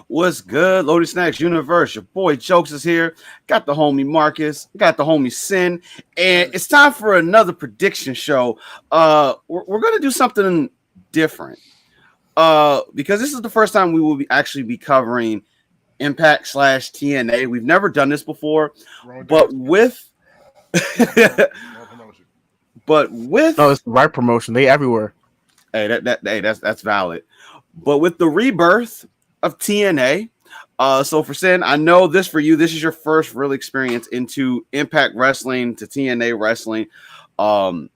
What's good, Loaded Snacks Universe? Your boy Jokes is here. Got the homie Marcus, got the homie Sin, and it's time for another prediction show. We're gonna do something different. Because this is the first time we will actually be covering Impact slash TNA. We've never done this before, but with but No, with it's the right promotion. They everywhere. that's valid. But with the rebirth of TNA, so for Sin, I know this for you. This is your first real experience into Impact Wrestling to TNA wrestling. Um,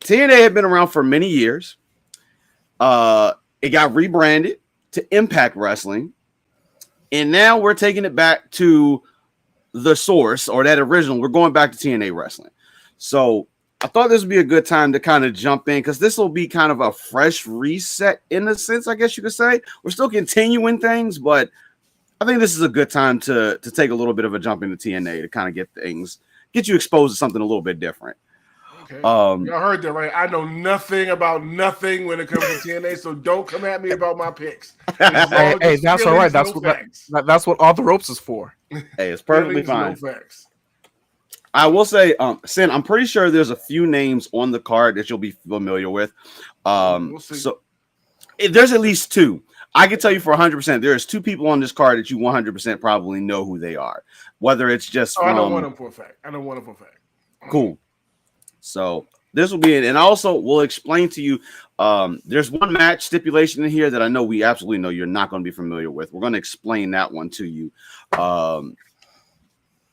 TNA had been around for many years. It got rebranded to Impact Wrestling, and now we're taking it back to the source or that original. We're going back to TNA wrestling. So I thought this would be a good time to kind of jump in because this will be kind of a fresh reset in a sense, I guess you could say. We're still continuing things, but I think this is a good time to take a little bit of a jump into TNA to kind of get you exposed to something a little bit different. Okay. Y'all heard that, right? I know nothing about nothing when it comes to TNA, so don't come at me about my picks. Hey, that's all right. That's what all the ropes is for. Hey, it's perfectly fine. No facts. I will say, Sin, I'm pretty sure there's a few names on the card that you'll be familiar with. We'll see. So there's at least two. I can tell you for 100%, there's two people on this card that you 100% probably know who they are. Whether it's just I know one of them for a fact. Cool. So this will be it. And also, we'll explain to you, there's one match stipulation in here that I know we absolutely know you're not going to be familiar with. We're going to explain that one to you.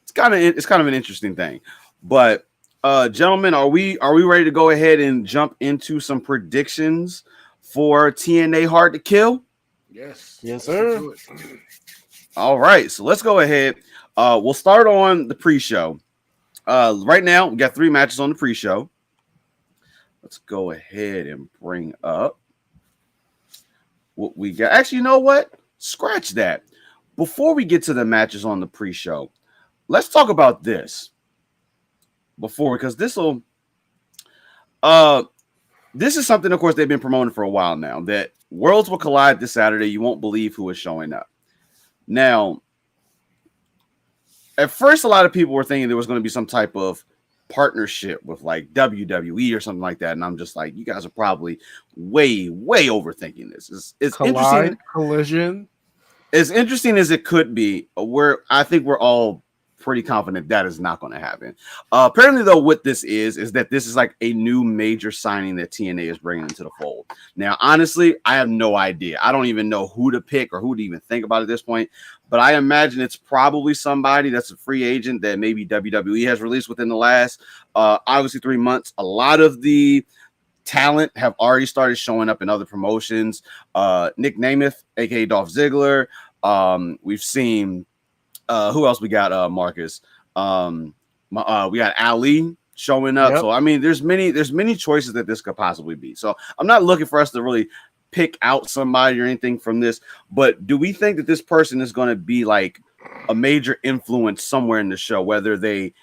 It's kind of an interesting thing, but gentlemen, are we ready to go ahead and jump into some predictions for TNA Hard to Kill? Yes, sir. All right, so let's go ahead. We'll start on the pre-show. Right now, we got 3 matches on the pre-show. Let's go ahead and bring up what we got. Actually, you know what? Scratch that. Before we get to the matches on the pre-show, let's talk about this because this is something, of course, they've been promoting for a while now, that Worlds will collide this Saturday. You won't believe who is showing up. Now, at first, a lot of people were thinking there was going to be some type of partnership with like WWE or something like that. And I'm just like, you guys are probably way, way overthinking this. It's interesting. Collision. As interesting as it could be, I think we're all pretty confident that is not going to happen. Apparently, though, what this is that this is like a new major signing that TNA is bringing into the fold. Now, honestly, I have no idea. I don't even know who to pick or who to even think about at this point. But I imagine it's probably somebody that's a free agent that maybe WWE has released within the last, obviously, 3 months. A lot of the talent have already started showing up in other promotions. Nick Namath, aka Dolph Ziggler. We've seen. Who else we got? Marcus. We got Ali showing up. Yep. So I mean, there's many choices that this could possibly be. So I'm not looking for us to really pick out somebody or anything from this. But do we think that this person is going to be like a major influence somewhere in the show, whether they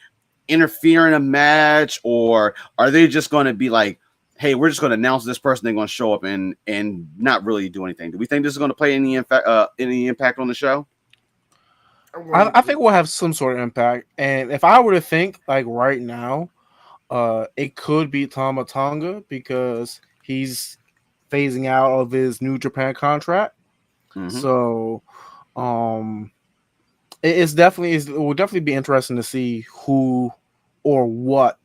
interfere in a match or are they just going to be like, hey, we're just going to announce this person, they're going to show up and not really do anything? Do we think this is going to play any impact on the show? I think we'll have some sort of impact. And if I were to think like right now, it could be Tama Tonga because he's phasing out of his New Japan contract. Mm-hmm. So it will definitely be interesting to see who or what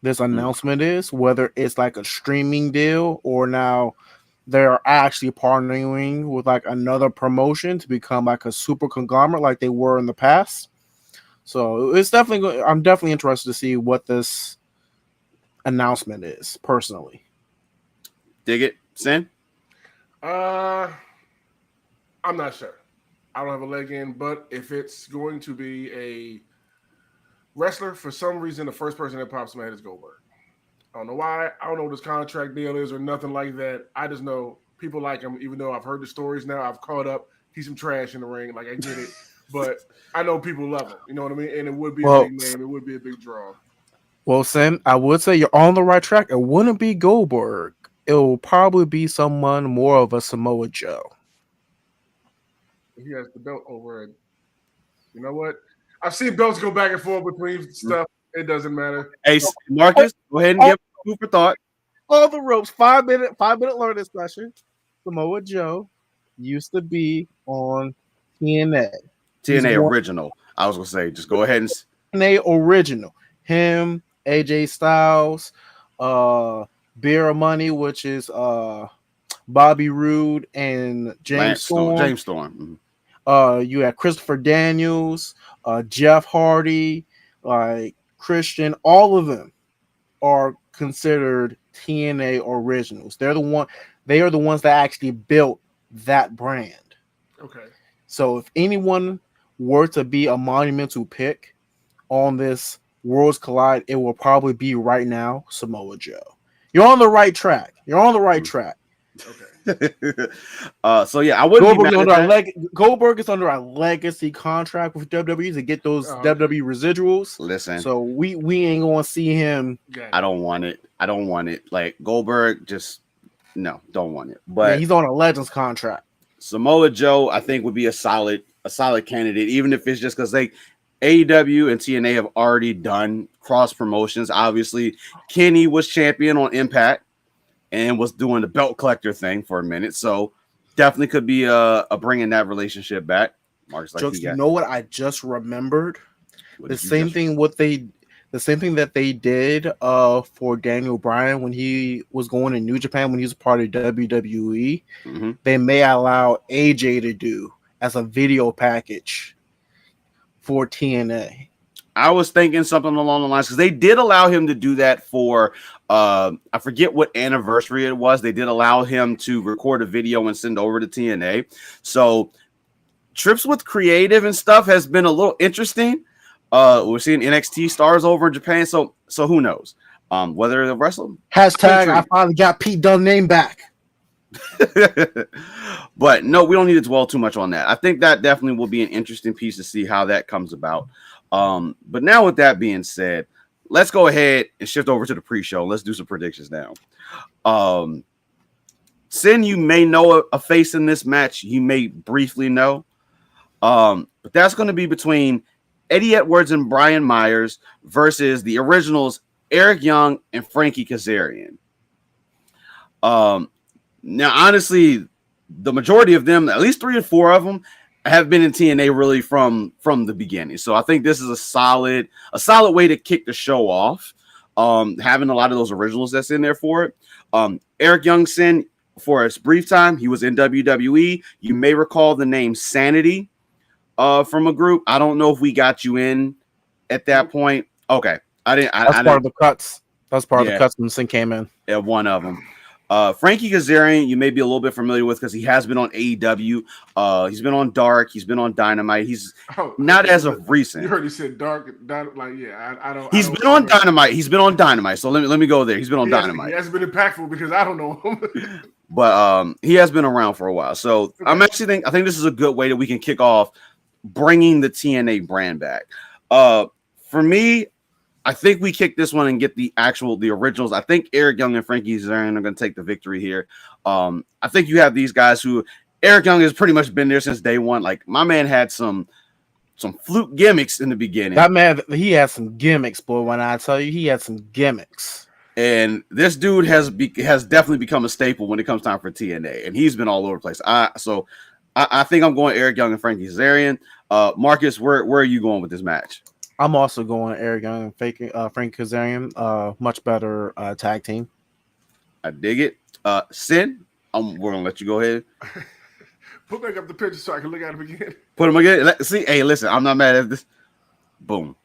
this announcement is, whether it's like a streaming deal or now they're actually partnering with like another promotion to become like a super conglomerate like they were in the past. So it's definitely, I'm definitely interested to see what this announcement is personally. Dig it, Sin? I'm not sure. I don't have a leg in, but if it's going to be a wrestler, for some reason, the first person that pops in my head is Goldberg. I don't know why. I don't know what his contract deal is or nothing like that. I just know people like him, even though I've heard the stories now. I've caught up. He's some trash in the ring. Like, I get it. But I know people love him. You know what I mean? And it would be a big name. It would be a big draw. Well, Sam, I would say you're on the right track. It wouldn't be Goldberg. It will probably be someone more of a Samoa Joe. he has the belt over. You know what? I've seen belts go back and forth between stuff. It doesn't matter. Hey, Marcus, go ahead and give food for thought. All the ropes. 5-minute learning session. Samoa Joe used to be on TNA. TNA original. I was gonna say, just go ahead and TNA original. Him, AJ Styles, Beer Money, which is Bobby Roode and James Storm. James Storm. You had Christopher Daniels, Jeff Hardy, like Christian. All of them are considered TNA originals. They are the ones that actually built that brand. Okay. So if anyone were to be a monumental pick on this Worlds Collide, it will probably be right now Samoa Joe. You're on the right track. Okay. So yeah, I wouldn't Goldberg is under a legacy contract with WWE to get those WWE residuals. Listen, so we ain't gonna see him. I don't want it. Like Goldberg, just no, don't want it. But he's on a Legends contract. Samoa Joe, I think, would be a solid candidate, even if it's just because AEW and TNA have already done cross promotions. Obviously, Kenny was champion on Impact and was doing the belt collector thing for a minute, so definitely could be a bringing that relationship back. Mark's like, Jokes, you know what I just remembered? The same thing that they did for Daniel Bryan when he was going to New Japan when he was part of WWE. Mm-hmm. They may allow AJ to do as a video package for TNA. I was thinking something along the lines because they did allow him to do that for I forget what anniversary it was. They did allow him to record a video and send over to TNA. So trips with creative and stuff has been a little interesting. We're seeing NXT stars over in Japan, so who knows whether they'll wrestle. Hashtag I finally got Pete Dunne's name back. But no, we don't need to dwell too much on that. I think that definitely will be an interesting piece to see how that comes about. But now with that being said, let's go ahead and shift over to the pre-show. Let's do some predictions now. Sin, you may know a face in this match. You may briefly know. But that's going to be between Eddie Edwards and Brian Myers versus the originals, Eric Young and Frankie Kazarian. Now, honestly, the majority of them, at least 3 or 4 of them, have been in TNA really from the beginning. So I think this is a solid way to kick the show off. Having a lot of those originals that's in there for it. Eric Young, Sin, for a brief time, he was in WWE. You may recall the name Sanity from a group. I don't know if we got you in at that point. Okay. That's part of the cuts. That's part of the cuts when Sin came in. Yeah, one of them. Frankie Kazarian, you may be a little bit familiar with because he has been on AEW. He's been on Dark. He's been on Dynamite. He's not as of recent. You heard he said Dark. Like, yeah, I don't. He's been on Dynamite. He's been on Dynamite. So let me go there. He's been on Dynamite. He hasn't been impactful because I don't know him. But he has been around for a while. So I think this is a good way that we can kick off bringing the TNA brand back. For me, I think we kick this one and get the originals. I think Eric Young and Frankie Kazarian are going to take the victory here. I think you have these guys who Eric Young has pretty much been there since day one. Like my man had some fluke gimmicks in the beginning. That man, he had some gimmicks, boy. When I tell you, he had some gimmicks. And this dude has definitely become a staple when it comes time for TNA, and he's been all over the place. I think I'm going Eric Young and Frankie Kazarian. Marcus, where are you going with this match? I'm also going Eric Young and Frank Kazarian. Much better tag team. I dig it. Sin, we're gonna let you go ahead. Put back up the picture so I can look at him again. Put him again. See, hey, listen, I'm not mad at this. Boom.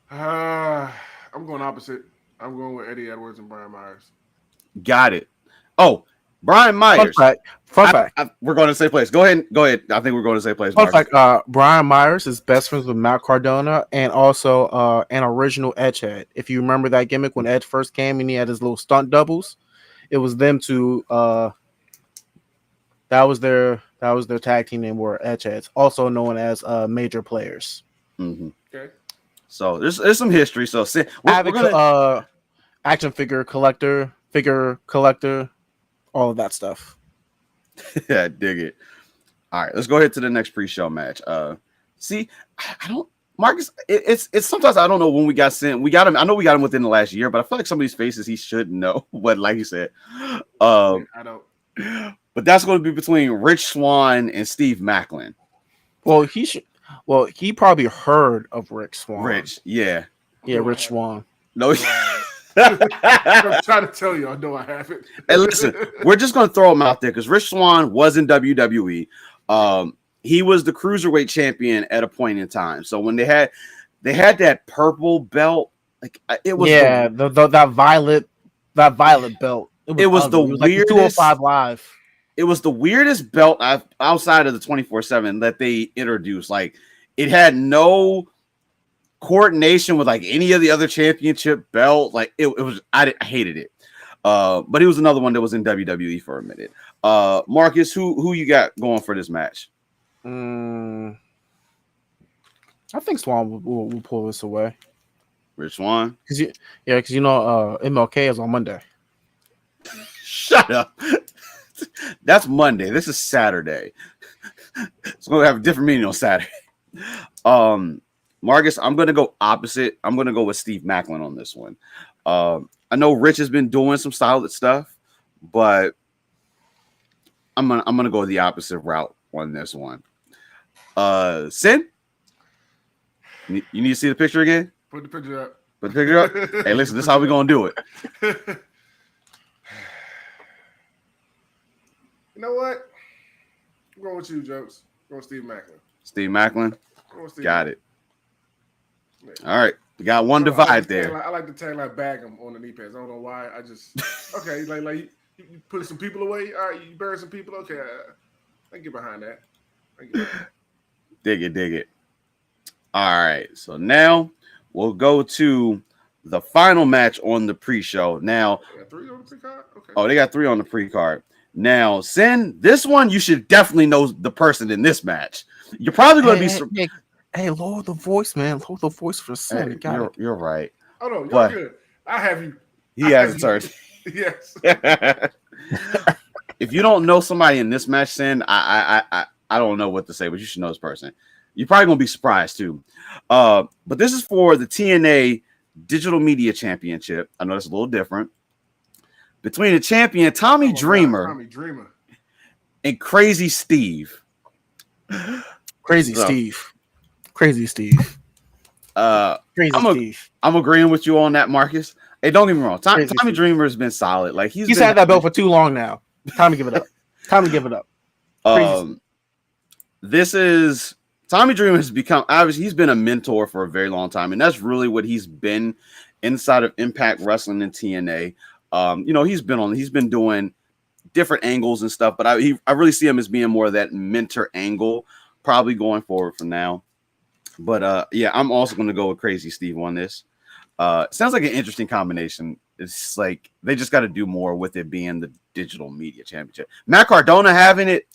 I'm going opposite. I'm going with Eddie Edwards and Brian Myers. Got it. Oh, Brian Myers. Fun fact. We're going to the same place. Go ahead. I think we're going to the same place. Fun fact. Brian Myers is best friends with Matt Cardona and also an original Edgehead. If you remember that gimmick when Edge first came and he had his little stunt doubles, it was them two. That was their tag team name, were Edgeheads, also known as major players. Mm-hmm. Okay. So there's some history. So action figure collector, all of that stuff. Yeah, dig it. All right, let's go ahead to the next pre-show match. See, I don't, Marcus. It's sometimes I don't know when we got sent. We got him. I know we got him within the last year, but I feel like some of these faces he should know. But like you said, I don't. but that's going to be between Rich Swann and Steve Macklin. Well, he should. Well, he probably heard of Rick Swan. Rich, yeah, Rich Swan. no. I'm trying to tell you, I know I haven't. And listen, we're just going to throw him out there because Rich Swann was in WWE. He was the cruiserweight champion at a point in time. So when they had that purple belt, like it was that violet belt. It was the weirdest. Like 205 Live. It was the weirdest belt outside of the 24/7 that they introduced. Like it had no coordination with like any of the other championship belt. Like it was, I hated it. But he was another one that was in WWE for a minute. Marcus, who you got going for this match? I think Swan will pull this away. Rich Swann? Because you know MLK is on Monday. Shut up. That's Monday. This is Saturday. It's going to have a different meaning on Saturday. Marcus, I'm going to go opposite. I'm going to go with Steve Macklin on this one. I know Rich has been doing some solid stuff, but I'm gonna go the opposite route on this one. Sin, you need to see the picture again? Put the picture up. Put the picture up. Hey, listen, this is how we're gonna do it. You know what? I'm going with you, Jokes. I'm going with Steve Macklin. Steve Macklin. Got it. Yeah. All right. We got one divide there. I like the tagline bag them on the knee pads. I don't know why. I just okay. Like you put some people away. All right, you bury some people. Okay, I can get behind that. Dig it. All right. So now we'll go to the final match on the pre-show. Now, they got 3 on the pre-card. Okay. Oh, they got 3 on the pre-card. Now, Sin, this one you should definitely know the person in this match. You're probably going to be. Hey, lower the voice, man. Lower the voice for Sin. Hey, you're right. Oh no, you're good. I have you. He has a turn. Yes. If you don't know somebody in this match, Sin, I don't know what to say, but you should know this person. You're probably gonna be surprised too. But this is for the TNA Digital Media Championship. I know that's a little different. Between the champion Tommy Dreamer and Crazy Steve. Crazy Steve. Steve. I'm agreeing with you on that, Marcus. Hey, don't get me wrong. Tommy Dreamer has been solid. Like he's had that belt for too long now. Time to give it up. This is Tommy Dreamer has become obviously he's been a mentor for a very long time, and that's really what he's been inside of Impact Wrestling and TNA. He's been doing different angles and stuff, but I really see him as being more of that mentor angle, probably going forward from now. But I'm also going to go with Crazy Steve on this. Sounds like an interesting combination. It's like they just got to do more with it being the Digital Media Championship. Matt Cardona having it,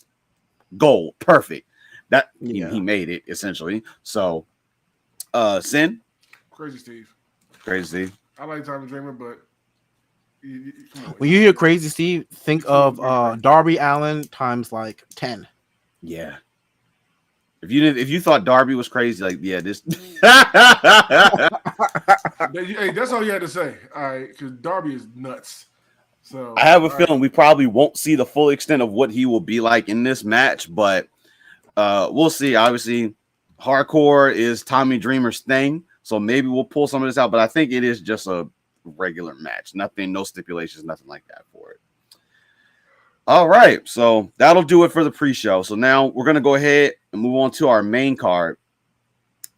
gold, perfect. That he made it essentially. So, Sin, Crazy Steve. I like Tommy Dreamer, but when you hear Crazy Steve, think of Darby Allin times like 10. Yeah. If you thought Darby was crazy, like this. Hey, that's all you had to say. All right, because Darby is nuts. So I have a feeling we probably won't see the full extent of what he will be like in this match, but we'll see. Obviously, hardcore is Tommy Dreamer's thing, so maybe we'll pull some of this out. But I think it is just a regular match. No stipulations, nothing like that for it. All right, so that'll do it for the pre-show. So now we're going to go ahead and move on to our main card.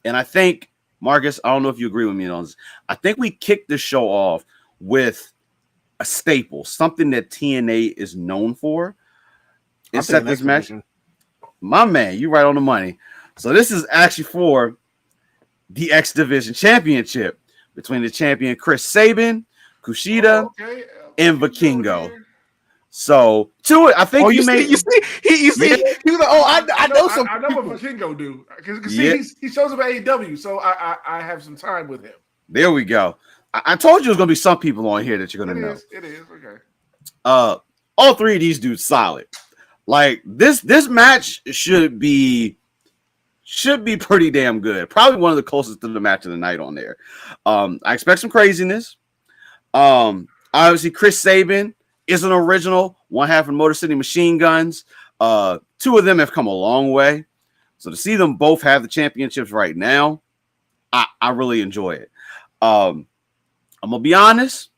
And I think, Marcus, I don't know if you agree with me on this. I think we kicked the show off with a staple, something that TNA is known for. It's set this match. My man, you right on the money. So this is actually for the X Division Championship between the champion Chris Sabin, Kushida, and Vikingo. So, to it, I think you see. He was like, I know some. I know what Vikingo do because he shows up at AEW, so I have some time with him. There we go. I told you there's gonna be some people on here that you're gonna know. It is okay. All 3 of these dudes solid. Like this match should be pretty damn good. Probably one of the closest to the match of the night on there. I expect some craziness. Obviously, Chris Sabin is an original, one half of Motor City Machine Guns. Two of them have come a long way. So to see them both have the championships right now, I really enjoy it. I'm gonna be honest.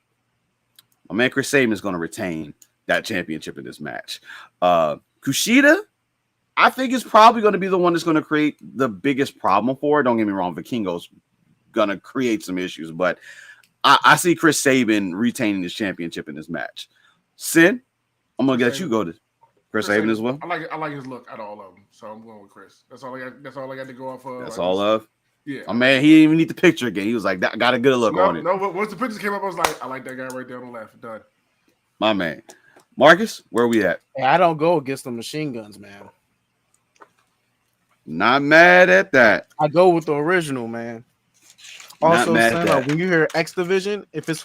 My man Chris Sabin is gonna retain that championship in this match. Kushida, I think, is probably going to be the one that's going to create the biggest problem for it. Don't get me wrong, Vikingo's going to create some issues, but I see Chris Sabin retaining his championship in this match. Sin, I'm going to let you go to Chris Sabin as well. I like his look out of all of them, so I'm going with Chris. That's all I got to go off of. That's all of. Yeah. Oh man, he didn't even need the picture again. He was like, "Got a good look on it." No, once the pictures came up, I was like, "I like that guy right there on the left." Done. My man, Marcus, where are we at? Hey, I don't go against the machine guns, man. Not mad at that. I go with the original, man. Also, when you hear X Division, if it's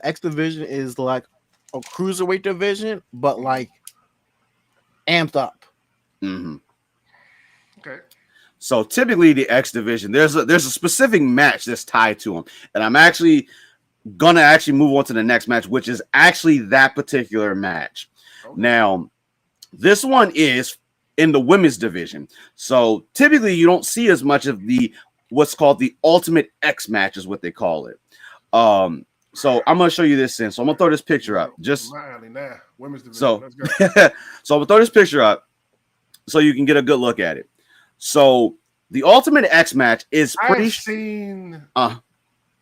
X Division is like a cruiserweight division, but like amped up. Mm-hmm. Okay. So typically the X Division, there's a specific match that's tied to them, and I'm actually gonna move on to the next match, which is actually that particular match. Okay. Now, this one is in the women's division, so typically you don't see as much of the what's called the Ultimate X match, is what they call it. So I'm gonna show you this in. So I'm gonna throw this picture up. Women's division. So, let's go. So I'm gonna throw this picture up so you can get a good look at it. So the Ultimate X match is pretty. I've seen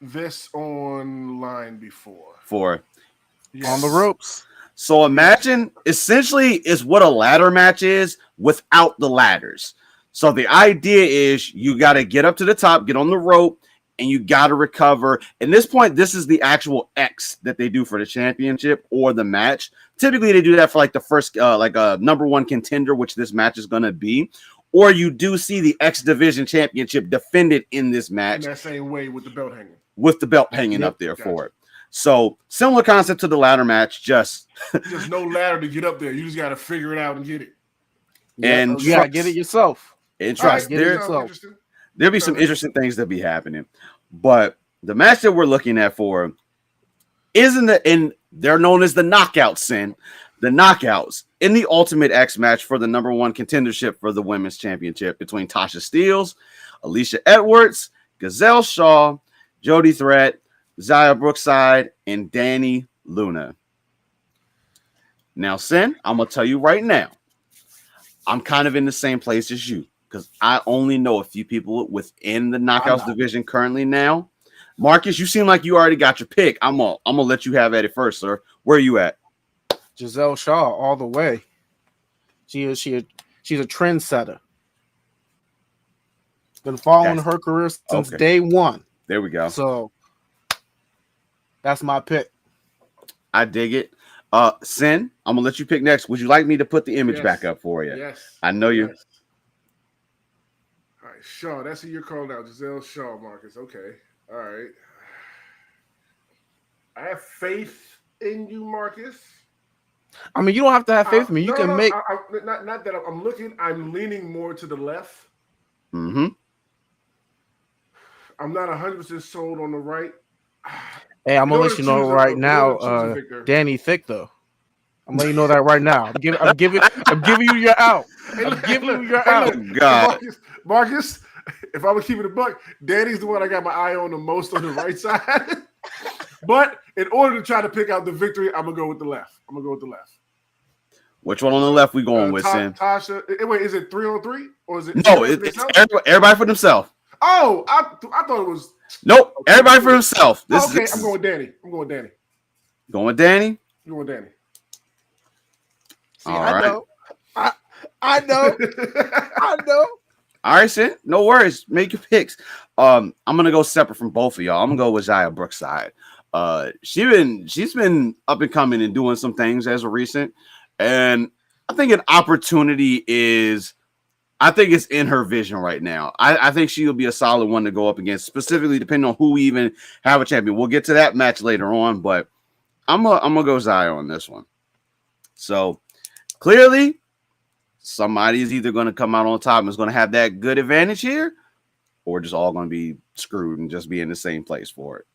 this online before. On the ropes. So imagine essentially is what a ladder match is without the ladders. So the idea is you got to get up to the top, get on the rope, and you got to recover. At this point, this is the actual X that they do for the championship or the match. Typically, they do that for like the first, like a number one contender, which this match is going to be. Or you do see the X Division Championship defended in this match. In that same way with the belt hanging. With the belt hanging up there for it. So similar concept to the ladder match, just no ladder to get up there. You just got to figure it out and get it. And you got to get it yourself. And trust, there'll be some interesting things that be happening. But the match that we're looking at for and they're known as the knockouts, Sin. The knockouts in the Ultimate X match for the number one contendership for the women's championship between Tasha Steelz, Alicia Edwards, Gazelle Shaw, Jody Threat, Zaya Brookside, and Danny Luna. Now, Sin, I'm going to tell you right now, I'm kind of in the same place as you because I only know a few people within the knockouts division currently now. Marcus, you seem like you already got your pick. I'm gonna let you have at it first, sir. Where are you at? Giselle Shaw all the way. She's a trendsetter. Been following her career since day one. There we go. So that's my pick. I dig it. Sin, I'm gonna let you pick next. Would you like me to put the image back up for you? Yes. I know you. Yes. All right, Shaw. That's who you're calling out. Giselle Shaw, Marcus. Okay. All right. I have faith in you, Marcus. I mean, you don't have to have faith in me. You can make. Not that I'm looking. I'm leaning more to the left. Mm-hmm. I'm not 100% sold on the right. Hey, I'm gonna let you know right now, Danny Thick though. I'm letting you know that right now. I'm giving you your out. I'm giving you your out. God, Marcus, if I was keeping it buck, Danny's the one I got my eye on the most on the right side. But in order to try to pick out the victory, I'm gonna go with the left. Which one on the left we going with, Sam? Tasha. Wait, is it 3-on-3 or is it? No, it's everybody for themselves. Oh, I thought it was. Nope, everybody for himself. I'm going with Danny. Going with Danny. See, all right. I know. All right, Sin. No worries. Make your picks. I'm gonna go separate from both of y'all. I'm gonna go with Zaya Brookside. She's been up and coming and doing some things as of recent, and I think an opportunity is. I think it's in her vision right now. I think she'll be a solid one to go up against, specifically depending on who we even have a champion. We'll get to that match later on, but I'm gonna go Zaya on this one. So clearly, somebody is either going to come out on top and is going to have that good advantage here, or just all going to be screwed and just be in the same place for it.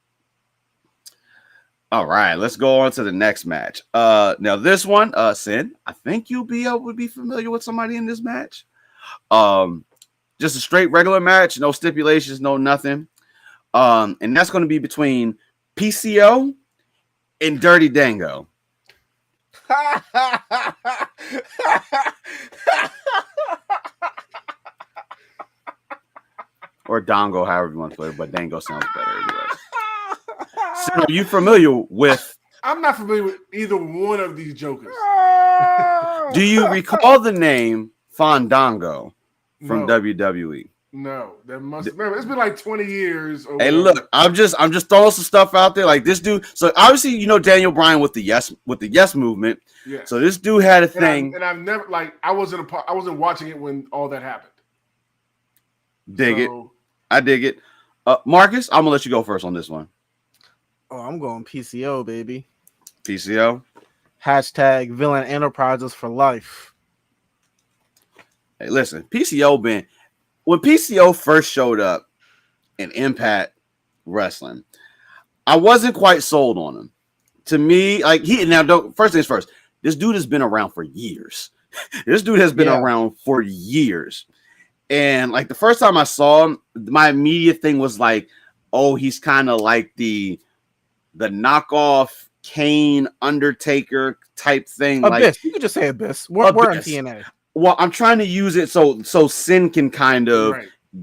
All right, let's go on to the next match. Now this one, Sin, I think you'll be able to be familiar with somebody in this match. Just a straight regular match, no stipulations, no nothing. And that's going to be between PCO and Dirty Dango. Or Dongo, however you want to play it, but Dango sounds better anyways. So are you familiar with? I'm not familiar with either one of these jokers. Do you recall the name Fandango from WWE? No, that must. Remember, it's been like 20 years. Hey, look, I'm just throwing some stuff out there. Like this dude. So obviously, you know Daniel Bryan with the yes movement. Yeah. So this dude had a thing. And I've never I wasn't watching it when all that happened. Dig it. I dig it. Marcus, I'm gonna let you go first on this one. Oh, I'm going PCO, baby. PCO. Hashtag Villain Enterprises for life. Hey, listen, when PCO first showed up in Impact Wrestling, I wasn't quite sold on him. To me, like first things first, this dude has been around for years. This dude has been around for years. And like the first time I saw him, my immediate thing was like, oh, he's kind of like the knockoff Kane Undertaker type thing. Abyss. Like You could just say Abyss. We're in TNA. Well, I'm trying to use it so Sin can kind of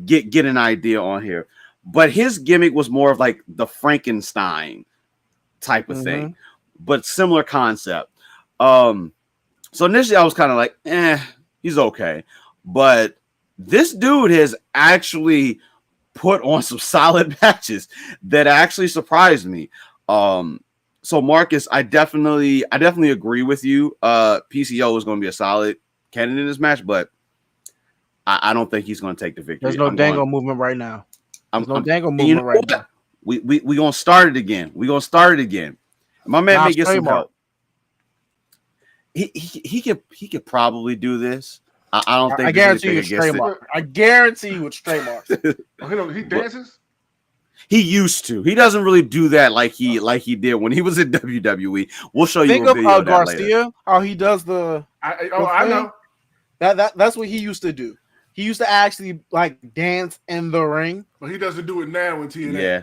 get an idea on here. But his gimmick was more of like the Frankenstein type of thing, but similar concept. So initially I was kind of like, he's okay. But this dude has actually put on some solid matches that actually surprised me. So Marcus, I definitely agree with you. PCO is going to be a solid candidate in this match, but I don't think he's going to take the victory. There's no Dango movement right now. There's no Dango movement right now. We gonna start it again. My man may get some help. He could probably do this. I don't think. I guarantee you, straight mark. I guarantee you, with straight marks. He dances. He used to. He doesn't really do that like he did when he was in WWE. We'll show you a video of that Garcia, later. how he does the. I know. That's what he used to do. He used to actually like dance in the ring, but he doesn't do it now in TNA. Yeah,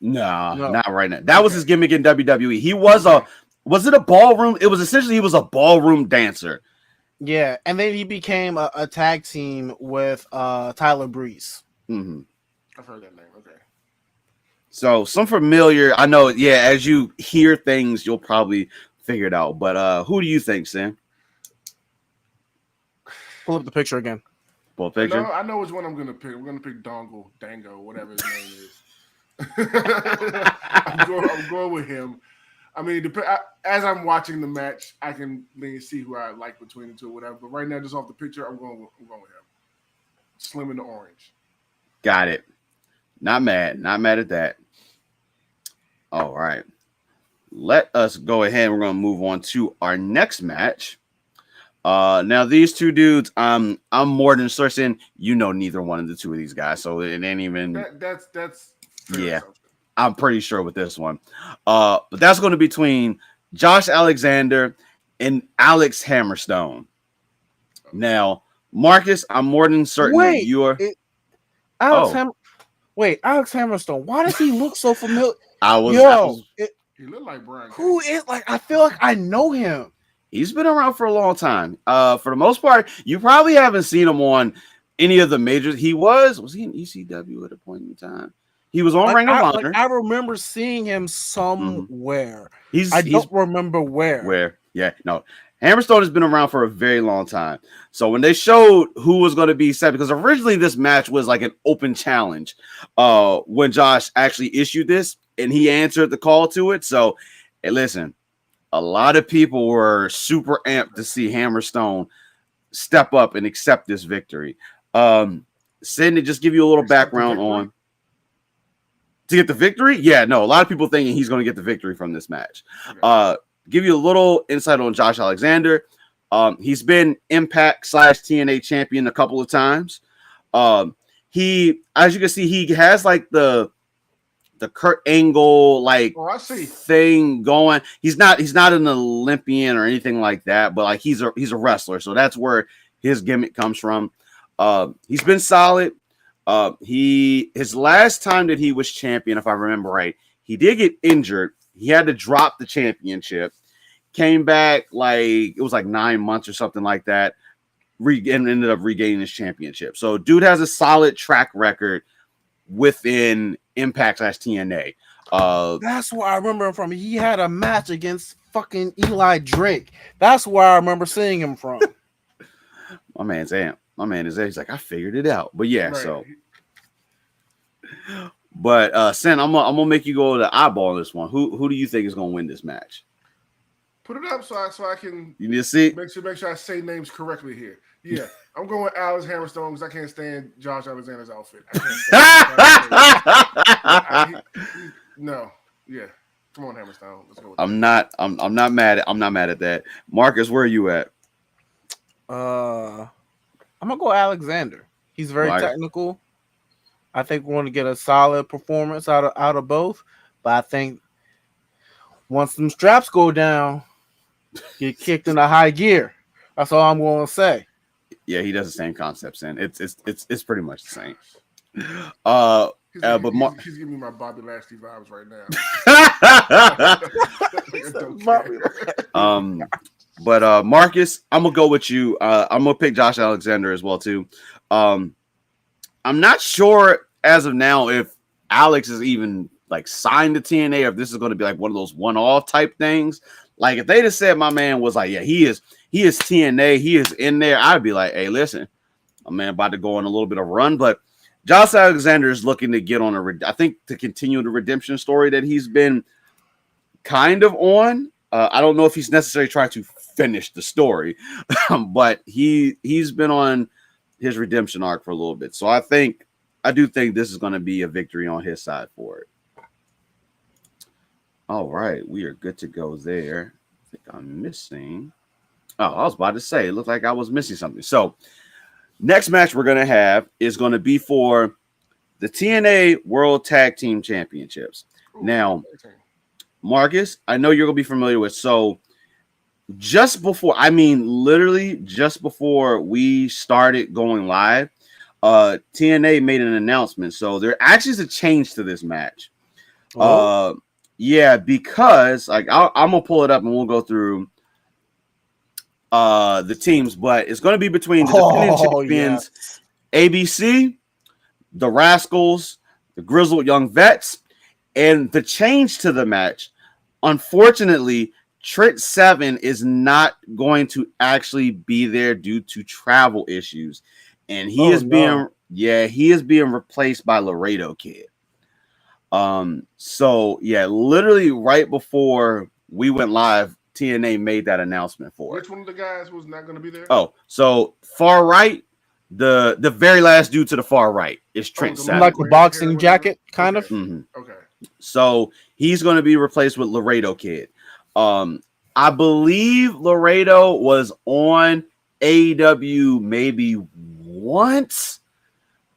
no, not right now. That was his gimmick in WWE. He was it a ballroom? It was essentially he was a ballroom dancer. Yeah, and then he became a tag team with Tyler Breeze. Mm-hmm. I've heard that name. Okay. So some familiar. I know. Yeah, as you hear things, you'll probably figure it out. But who do you think, Sam? Pull up the picture again. Pull picture. No, I know which one I'm gonna pick. I'm gonna pick Dango, whatever his name is. I'm going with him. I mean, as I'm watching the match, I can see who I like between the two, or whatever. But right now, just off the picture, I'm going with him. Slim in the orange. Got it. Not mad at that. All right. Let us go ahead. We're going to move on to our next match. Now these two dudes, I'm more than certain you know neither one of the two of these guys, so it ain't even. That's yeah. I'm pretty sure with this one. But that's going to be between Josh Alexander and Alex Hammerstone. Now, Marcus, I'm more than certain that you are. Alex Hammerstone. Why does he look so familiar? He looked like Brian. Who is I feel like I know him. He's been around for a long time. For the most part, you probably haven't seen him on any of the majors. Was he in ECW at a point in time? He was on Ring of Honor. I remember seeing him somewhere. I don't remember where. Where? Yeah, no. Hammerstone has been around for a very long time. So when they showed who was going to be set, because originally this match was like an open challenge when Josh actually issued this, and he answered the call to it. So, hey, listen, a lot of people were super amped to see Hammerstone step up and accept this victory. Sydney, just give you a little background on. To get the victory? Yeah, no, a lot of people thinking he's going to get the victory from this match. Okay. Give you a little insight on Josh Alexander. He's been Impact / TNA champion a couple of times. He, as you can see, he has like the Kurt Angle like thing going. He's not an Olympian or anything like that, but like he's a wrestler, so that's where his gimmick comes from. He's been solid. His last time that he was champion, if I remember right, he did get injured. He had to drop the championship. Came back like it was like 9 months or something like that. And ended up regaining his championship. So dude has a solid track record within Impact / TNA. That's where I remember him from. He had a match against fucking Eli Drake. That's where I remember seeing him from. My man's amp. My man is there. He's like, I figured it out. But yeah, right. So. But Sen, I'm gonna make you go to eyeball this one. Who do you think is gonna win this match? Put it up so I can. You need to see. Make sure I say names correctly here. Yeah, I'm going with Alex Hammerstone because I can't stand Josh Alexander's outfit. No, yeah. Come on, Hammerstone. Let's go. I'm not mad at that. Marcus, where are you at? I'm gonna go Alexander. He's very technical. I think we're going to get a solid performance out of both. But I think once them straps go down, get kicked into high gear. That's all I'm going to say. Yeah, he does the same concepts, and it's pretty much the same. He's giving me my Bobby Lashley vibes right now. But Marcus, I'm gonna go with you. I'm gonna pick Josh Alexander as well too. I'm not sure as of now if Alex is even like signed to TNA or if this is going to be like one of those one-off type things. Like if they just said my man was like, yeah, he is TNA, he is in there, I'd be like, hey, listen, my man about to go on a little bit of run. But Josh Alexander is looking to get on I think to continue the redemption story that he's been kind of on. I don't know if he's necessarily trying to finish the story, but he's been on his redemption arc for a little bit. So I do think this is going to be a victory on his side for it. All right, we are good to go there. I think I'm missing. Oh, I was about to say, it looked like I was missing something. So next match we're going to have is going to be for the TNA World Tag Team Championships. Now, Marcus, I know you're going to be familiar with. So literally just before we started going live, TNA made an announcement. So there actually is a change to this match. Yeah, because like I'm gonna pull it up and we'll go through the teams, but it's gonna be between the defending champions, ABC, the Rascals, the Grizzled Young Vets, and the change to the match. Unfortunately, Trent Seven is not going to actually be there due to travel issues, and he is being replaced by Laredo Kid. So yeah, literally right before we went live, TNA made that announcement for it. Which one of the guys was not going to be there? Oh, so far right, the very last dude to the far right is Trent Seven. Like the boxing jacket, kind of. Mm-hmm. Okay. So he's going to be replaced with Laredo Kid. I believe Laredo was on AEW maybe once.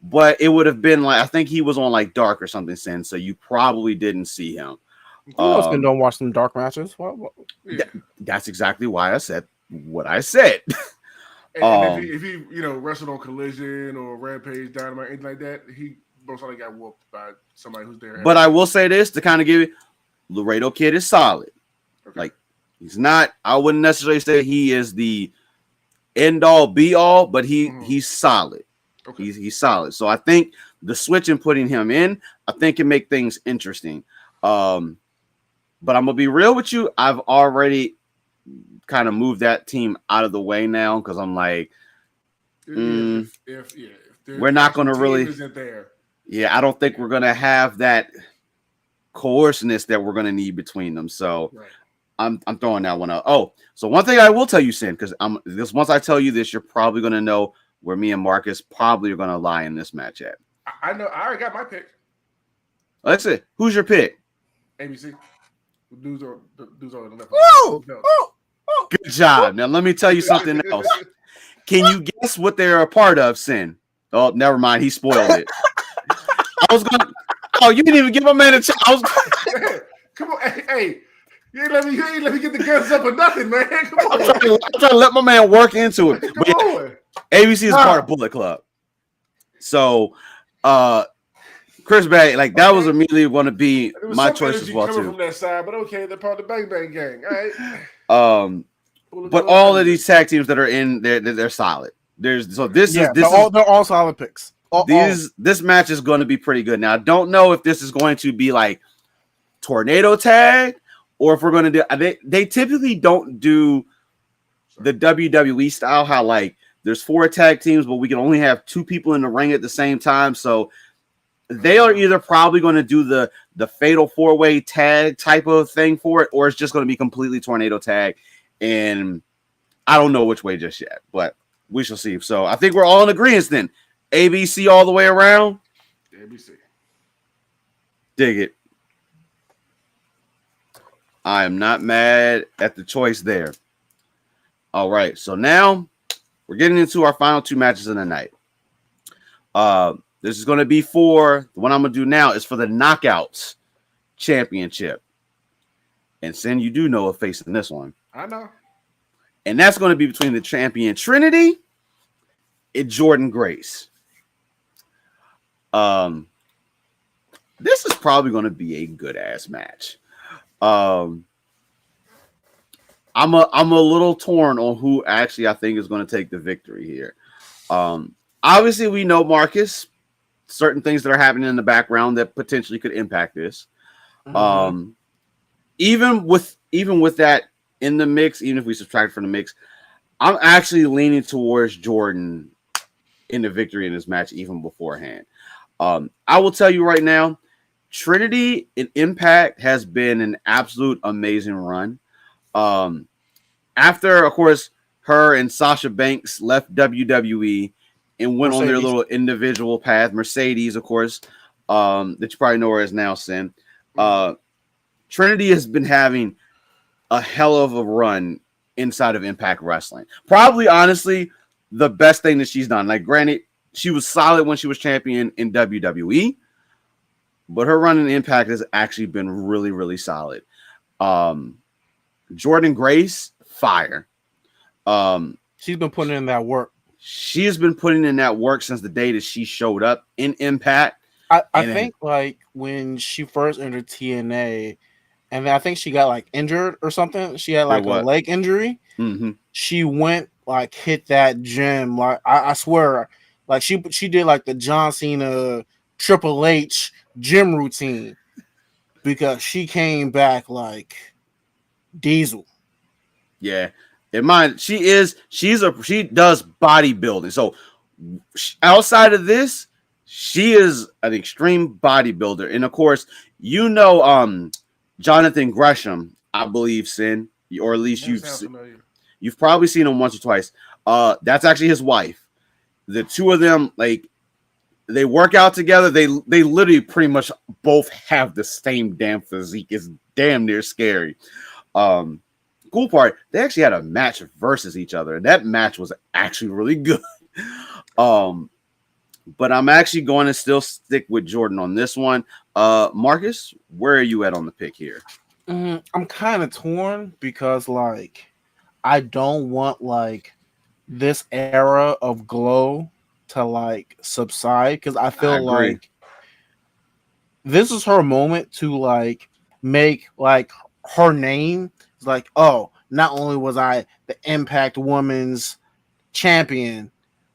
But it would have been like, I think he was on like Dark or something since, so you probably didn't see him. Don't watch some Dark matches. What? That's exactly why I said what I said. And if he wrestled on Collision or Rampage, Dynamite, anything like that, he most likely got whooped by somebody who's there. But I will say this to kind of give you, Laredo Kid is solid. Okay. Like he's not. I wouldn't necessarily say he is the end all be all, but he's solid. Okay. He's solid. So I think the switch and putting him in, I think can make things interesting. But I'm gonna be real with you. I've already kind of moved that team out of the way now because I'm like, we're not gonna really. Isn't there. Yeah, I don't think we're gonna have that coerciveness that we're gonna need between them. So right. I'm throwing that one out. Oh, so one thing I will tell you, Sin, because once I tell you this, you're probably gonna know where me and Marcus probably are going to lie in this match at. I know. I already got my pick. Let's see. Who's your pick? ABC. Dudes are the left. Oh! Good job. Now let me tell you something else. Can you guess what they're a part of, Sin? Oh, never mind. He spoiled it. I was going. Oh, you didn't even give my man a chance. I was. Come on, hey. You ain't let me get the guns up or nothing, man. Come on. I'm trying to let my man work into it. Come on. ABC is part of Bullet Club. So, Chris Bay, like that was immediately going to be my choice as well coming too. From that side, but okay, they're part of the Bang Bang Gang. All right. But all of these tag teams that are in there, they're solid. They're all solid picks. This match is going to be pretty good. Now, I don't know if this is going to be like tornado tag or if we're going to do. They typically don't do the WWE style. How like there's 4 tag teams, but we can only have 2 people in the ring at the same time. So they are either probably going to do the fatal 4-way tag type of thing for it, or it's just going to be completely tornado tag. And I don't know which way just yet, but we shall see. So I think we're all in agreement then. ABC all the way around. ABC. Dig it. I am not mad at the choice there. All right. So now we're getting into our final 2 matches of the night. This is going to be for the one I'm going to do now is for the Knockouts Championship. And Sin, you do know a face in this one. I know. And that's going to be between the champion Trinity and Jordan Grace. This is probably going to be a good ass match. I'm a little torn on who actually I think is going to take the victory here. Obviously we know Marcus, certain things that are happening in the background that potentially could impact this. Mm-hmm. Even with that in the mix, even if we subtract from the mix, I'm actually leaning towards Jordan in the victory in this match, even beforehand. I will tell you right now, Trinity in Impact has been an absolute amazing run. After, of course, her and Sasha Banks left WWE and went on their little individual path, Mercedes, of course, that you probably know her as now, Sin. Trinity has been having a hell of a run inside of Impact Wrestling. Probably, honestly, the best thing that she's done. Like, granted, she was solid when she was champion in WWE, but her run in Impact has actually been really, really solid. Jordan Grace, fire. She's been putting in that work. She has been putting in that work since the day that she showed up in Impact. I think like when she first entered TNA, and I think she got like injured or something. She had like a leg injury. Mm-hmm. She went like hit that gym. Like I swear, like she did like the John Cena Triple H gym routine because she came back like Diesel. Yeah. In mind, she does bodybuilding. So outside of this, she is an extreme bodybuilder. And of course, you know Jonathan Gresham, I believe, Sin, or at least you've probably seen him once or twice. That's actually his wife. The two of them, like, they work out together. They literally pretty much both have the same damn physique. It's damn near scary. Cool part, they actually had a match versus each other, and that match was actually really good. But I'm actually going to still stick with Jordan on this one. Marcus, where are you at on the pick here? I'm kind of torn because, like, I don't want like this era of Glow to like subside because I feel like this is her moment to like make like her name. It's like, oh, not only was I the Impact Women's champion,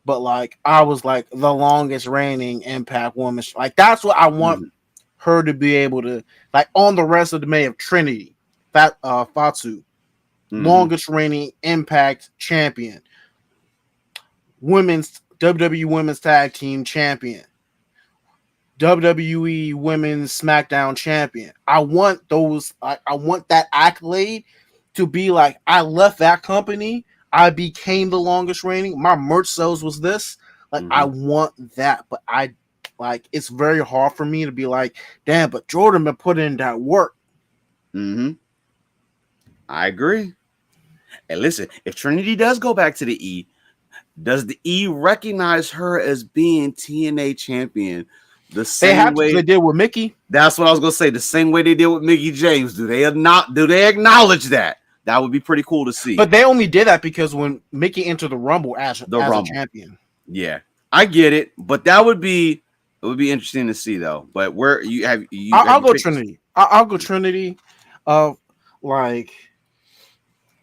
but like I was like the longest reigning Impact Women's. Like that's what I want her to be able to like on the rest of the May of Trinity, Fatu, longest reigning Impact champion, women's WWE Women's Tag Team champion, WWE Women's SmackDown champion. I want those. I want that accolade to be like I left that company. I became the longest reigning. My merch sales was this. Like I want that, but I like it's very hard for me to be like, damn. But Jordan been putting in that work. I agree. And listen, if Trinity does go back to the E, does the E recognize her as being TNA champion the They same have to. way They did with Mickey. That's what I was gonna say. The same way they did with Mickey James. Do they not? Do they acknowledge that? That would be pretty cool to see. But they only did that because when Mickey entered the Rumble as a champion. Yeah, I get it, but it would be interesting to see though. But where you have you? I'll go Trinity. I'll go Trinity. Like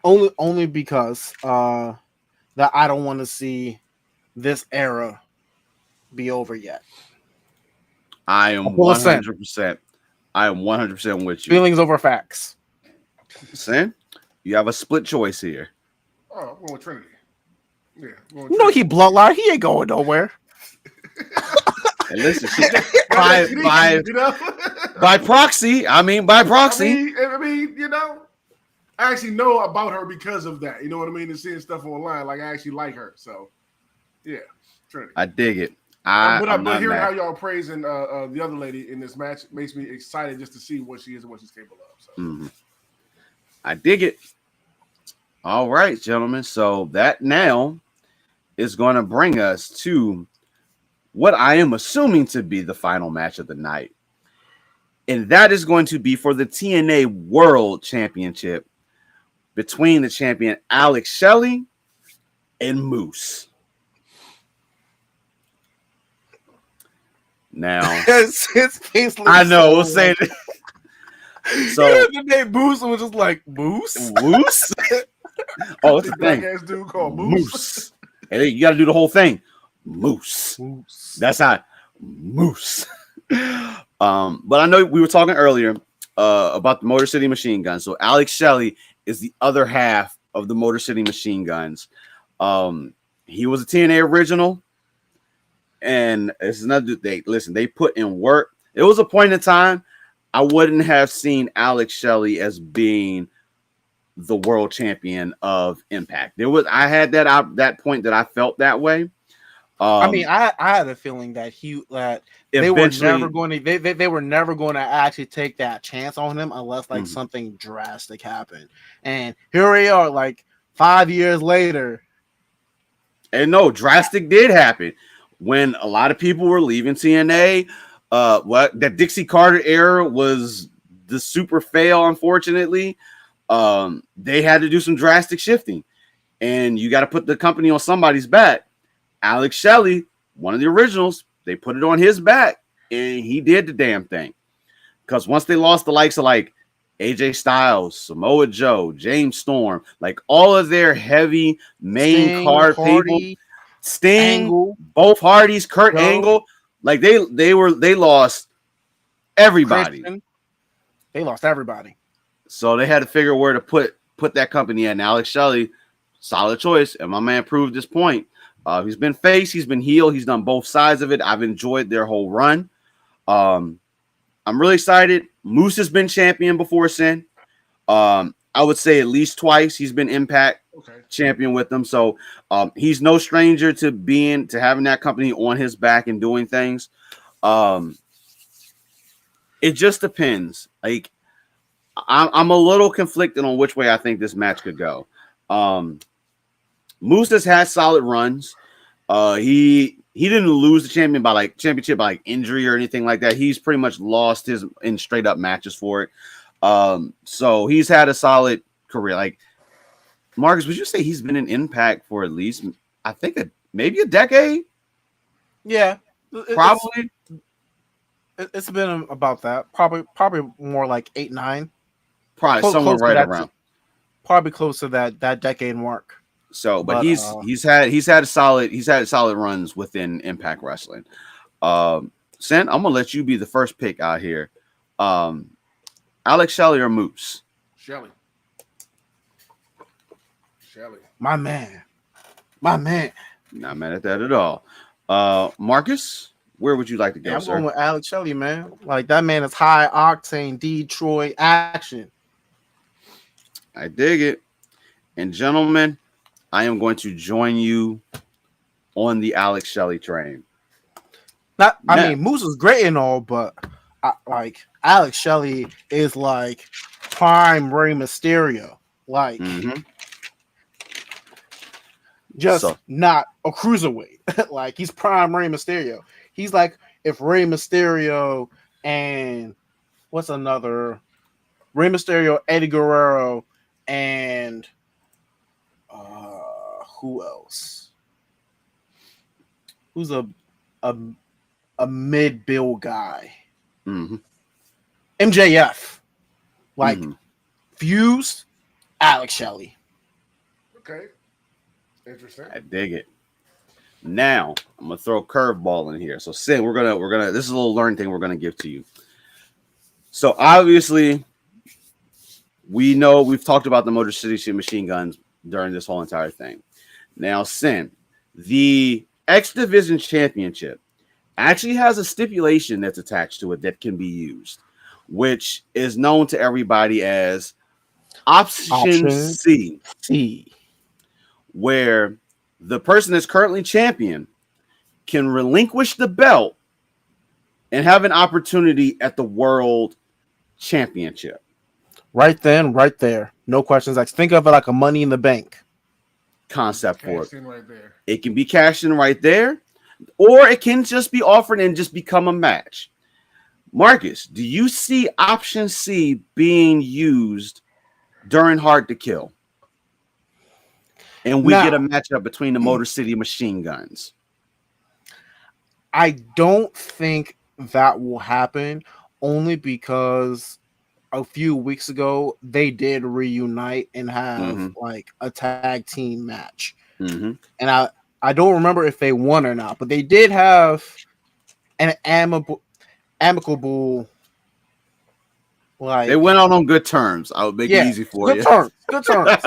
only because that I don't want to see this era be over yet. I am 100%. I am 100% with you. Feelings over facts. Sam, you have a split choice here. Oh, I'm going with Trinity. Yeah. You know he bloodline. He ain't going nowhere. And listen, by proxy. I mean, by proxy. I mean, I actually know about her because of that. You know what I mean? And seeing stuff online, like I actually like her. So, yeah, Trinity. I dig it. But hearing how y'all praising the other lady in this match makes me excited just to see what she is and what she's capable of. So. I dig it. All right, gentlemen. So that now is going to bring us to what I am assuming to be the final match of the night. And that is going to be for the TNA World Championship between the champion Alex Shelley and Moose. Now, his face I know. We'll say it. So the name Moose was just like Moose. Moose. Oh, it's a black thing. Ass dude called Moose. And you got to do the whole thing. Moose. That's how Moose. But I know we were talking earlier about the Motor City Machine Guns. So Alex Shelley is the other half of the Motor City Machine Guns. He was a TNA original. And it's another thing. Listen, they put in work. It was a point in time I wouldn't have seen Alex Shelley as being the world champion of Impact. I had that point that I felt that way. I mean, I had a feeling that they were never going to they were never going to actually take that chance on him unless like something drastic happened. And here we are, like 5 years later. And no, drastic did happen. When a lot of people were leaving TNA, that Dixie Carter era was the super fail, unfortunately. They had to do some drastic shifting, and you got to put the company on somebody's back. Alex Shelley, one of the originals, they put it on his back, and he did the damn thing. Because once they lost the likes of like AJ Styles, Samoa Joe, James Storm, like all of their heavy main card people. Sting, Angle, both Hardys, Kurt Angle, like they lost everybody. Christian. They lost everybody. So they had to figure where to put that company in. And Alex Shelley, solid choice, and my man proved this point. He's been face, he's been heel, he's done both sides of it. I've enjoyed their whole run. I'm really excited. Moose has been champion before Sin. I would say at least twice he's been Impact champion with them. So he's no stranger to having that company on his back and doing things. It just depends. Like I'm a little conflicted on which way I think this match could go. Moose has had solid runs. He didn't lose the championship by injury or anything like that. He's pretty much lost his in straight up matches for it. So he's had a solid career. Like Marcus, would you say he's been in Impact for at least, I think, maybe a decade? Yeah, probably. It's been about that. Probably more like 8, 9. Probably somewhere right around. Probably close to that decade mark. So, but he's had solid runs within Impact Wrestling. Sen, I'm gonna let you be the first pick out here. Alex Shelley or Moose? Shelley. My man. Not mad at that at all. Marcus, where would you like to go, I'm sir? going with Alex Shelley, man. Like that man is high octane Detroit action. I dig it. And gentlemen, I am going to join you on the Alex Shelley train. I mean, Moose is great and all, but like Alex Shelley is like prime Rey Mysterio. Like just So not a cruiserweight. Like he's prime Rey Mysterio. He's like if Rey Mysterio and what's another Rey Mysterio, Eddie Guerrero, and who else? Who's a a mid bill guy? mhm, MJF, like mhm. fused Alex Shelley. Okay. Interesting. I dig it. Now I'm gonna throw a curveball in here. So Sin, we're gonna this is a little learning thing we're gonna give to you. So obviously we know we've talked about the Motor City Machine Guns during this whole entire thing. Now, Sin, the X Division Championship actually has a stipulation that's attached to it that can be used, which is known to everybody as Option C, C. where the person that's currently champion can relinquish the belt and have an opportunity at the World Championship. Right then, right there. No questions asked. Think of it like a Money in the Bank Concept for Cashed it. in right there. It can be cashed in right there, or it can just be offered and just become a match. Marcus, do you see Option C being used during Hard to Kill? And we Now- get a matchup between the Motor City Machine Guns. I don't think that will happen only because a few weeks ago they did reunite and have like a tag team match. Mm-hmm. And I don't remember if they won or not, but they did have an amicable like They went out on good terms. I would make it easy for good you. terms. Good terms.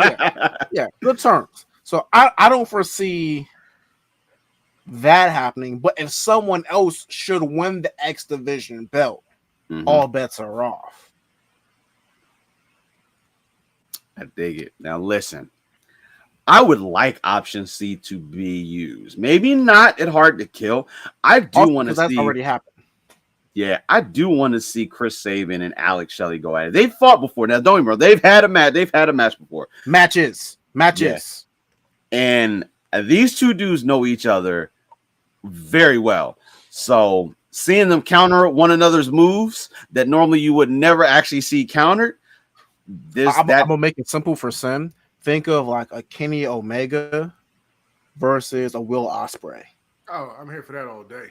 Yeah, good terms. So I don't foresee that happening, but if someone else should win the X Division belt, all bets are off. I dig it. Now listen, I would like Option C to be used. Maybe not at Hard to Kill. I do want to see. That's already happened. Yeah, I do want to see Chris Sabin and Alex Shelley go at it. They've fought before. Now, don't get me wrong. They've had a match. They've had a match before. Matches. Yeah. And these two dudes know each other very well. So seeing them counter one another's moves that normally you would never actually see countered. I'm gonna make it simple for Sin. Think of like a Kenny Omega versus a Will Ospreay. Oh, I'm here for that all day.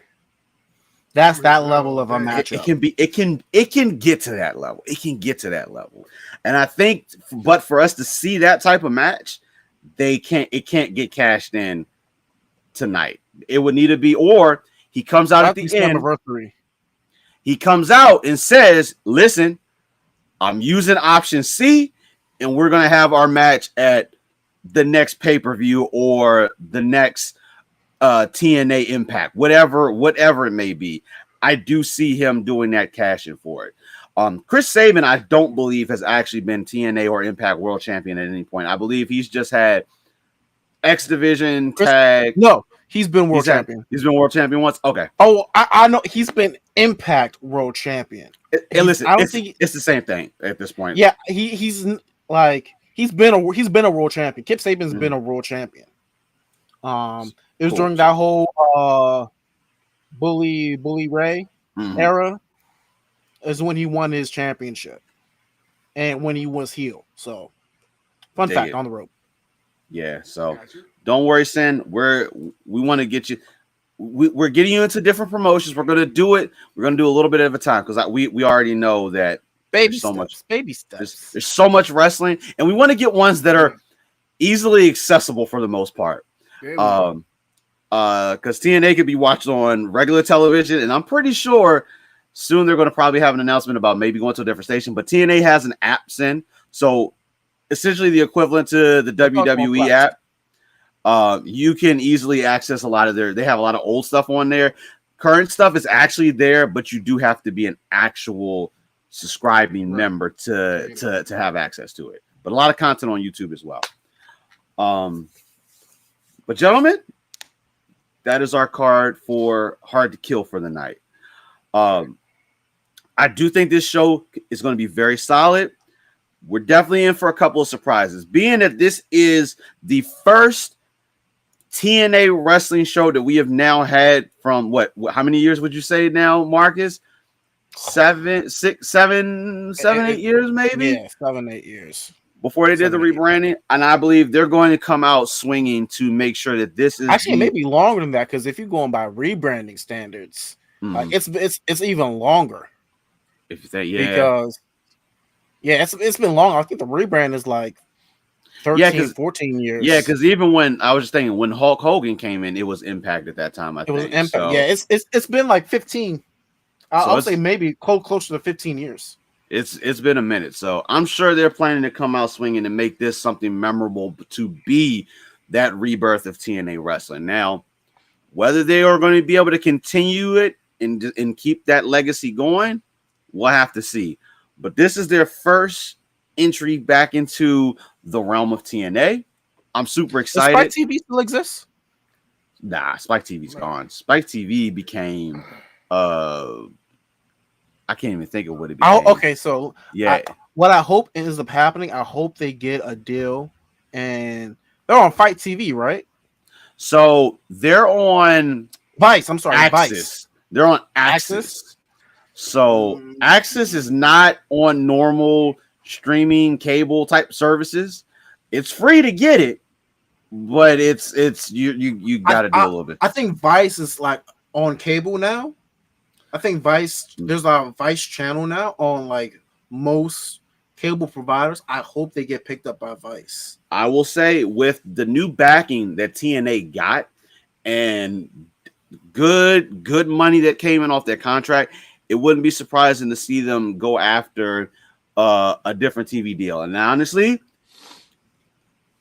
That's that level of a matchup. It can get to that level. It can get to that level. And I think, but for us to see that type of match, it can't get cashed in tonight. It would need to be, or he comes out at the end. Anniversary. He comes out and says, listen, I'm using Option C, and we're going to have our match at the next pay-per-view or the next TNA Impact, whatever it may be. I do see him doing that cash-in for it. Chris Sabin, I don't believe has actually been TNA or Impact World Champion at any point. I believe he's just had X Division tag. No, he's been World Champion. He's been World Champion once. Okay. Oh, I know he's been Impact World Champion. And listen, it's the same thing at this point. Yeah, he's been a world champion. Kip Sabian's been a world champion. It was during that whole Bully Ray era is when he won his championship and when he was heel. So fun fact on the rope. Yeah, so don't worry, Sin. We want to get you. We're getting you into different promotions. We're going to do it. We're going to do a little bit at a time because we already know that baby steps. There's so much wrestling, and we want to get ones that are easily accessible for the most part. Because TNA could be watched on regular television, and I'm pretty sure soon they're going to probably have an announcement about maybe going to a different station. But TNA has an app, Sin, so essentially the equivalent to the WWE app. You can easily access a lot of they have a lot of old stuff on there. Current stuff is actually there, but you do have to be an actual subscribing member to have access to it. But a lot of content on YouTube as well. But gentlemen, that is our card for Hard to Kill for the night. I do think this show is going to be very solid. We're definitely in for a couple of surprises. Being that this is the first TNA wrestling show that we have now had from what how many years would you say now, Marcus? 7, 6, 7, 8 years, maybe? Yeah, 7, 8 years. Before they did the 7, 8 rebranding. And I believe they're going to come out swinging to make sure that this is actually maybe longer than that, because if you're going by rebranding standards, like it's even longer. If you say, yeah. Because it's been long. I think the rebrand is like 13, 14 years. Yeah, because even when I was just thinking when Hulk Hogan came in, it was Impact at that time. I think it was Impact. So, yeah, it's been like 15. I'll say maybe closer to 15 years. It's been a minute, so I'm sure they're planning to come out swinging and make this something memorable to be that rebirth of TNA wrestling. Now, whether they are going to be able to continue it and keep that legacy going, we'll have to see. But this is their first entry back into the realm of TNA. I'm super excited. Does Spike TV still exists? Nah, Spike TV's gone. Spike TV became I can't even think of what it became. Okay, so yeah, what I hope ends up happening, I hope they get a deal, and they're on Fight TV, right? So they're on Vice. I'm sorry, Axis. Vice. They're on Axis. So Axis is not on normal streaming cable type services. It's free to get it, but it's you got to do a little bit. I think Vice is like on cable now. I think Vice, there's a Vice channel now on like most cable providers. I hope they get picked up by Vice. I will say with the new backing that TNA got and good money that came in off their contract, it wouldn't be surprising to see them go after a different TV deal. And honestly,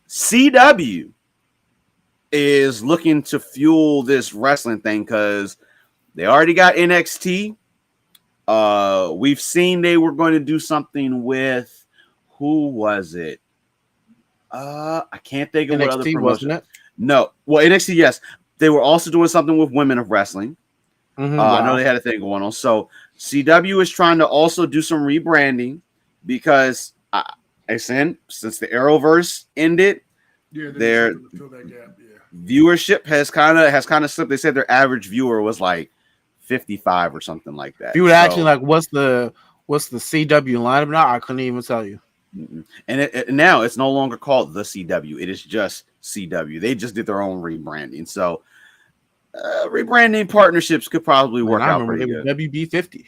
CW is looking to fuel this wrestling thing because they already got NXT. We've seen they were going to do something with who was it? I can't think of NXT, what other promotion. Wasn't it? No, well, NXT, yes. They were also doing something with Women of Wrestling. Wow. I know they had a thing going on. So CW is trying to also do some rebranding because since the Arrowverse ended, their viewership has kind of slipped. They said their average viewer was like 55 or something like that. If you would actually like, what's the CW lineup now? I couldn't even tell you. And now it's no longer called the CW. It is just CW. They just did their own rebranding. So rebranding partnerships could probably work out pretty good. WB50.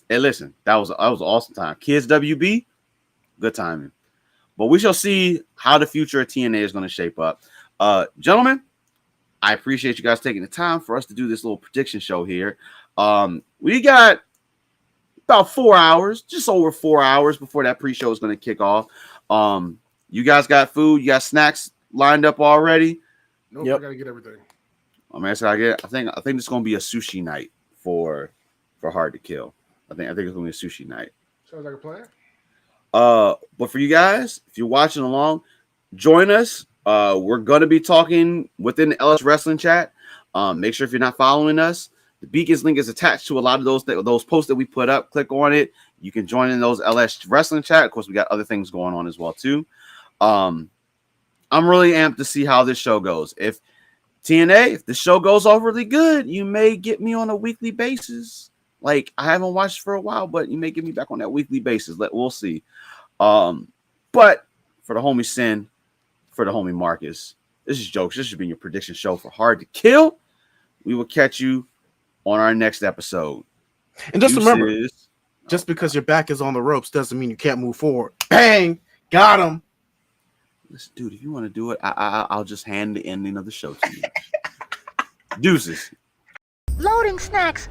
Hey, listen, that was an awesome time. Kids WB, good timing. But we shall see how the future of TNA is going to shape up. Gentlemen, I appreciate you guys taking the time for us to do this little prediction show here. We got about 4 hours, just over 4 hours before that pre-show is going to kick off. You guys got food, you got snacks lined up already? Nope, yep. I gotta get everything. I mean, so I think it's going to be a sushi night for Hard to Kill. I think it's going to be a sushi night. Sounds like a plan. But for you guys, if you're watching along, join us. We're going to be talking within the LS Wrestling chat. Make sure if you're not following us, the Beacons link is attached to a lot of those posts that we put up. Click on it. You can join in those LS Wrestling chat. Of course, we got other things going on as well too. I'm really amped to see how this show goes. If the show goes off really good, you may get me on a weekly basis. Like I haven't watched for a while, but you may get me back on that weekly basis. We'll see. But for the homie Sin, for the homie Marcus, this is Jokes. This has been your prediction show for Hard to Kill. We will catch you on our next episode. And just remember, just because your back is on the ropes doesn't mean you can't move forward. Bang! Got him. Listen, dude, if you want to do it, I'll just hand the ending of the show to you. Deuces. Loading snacks.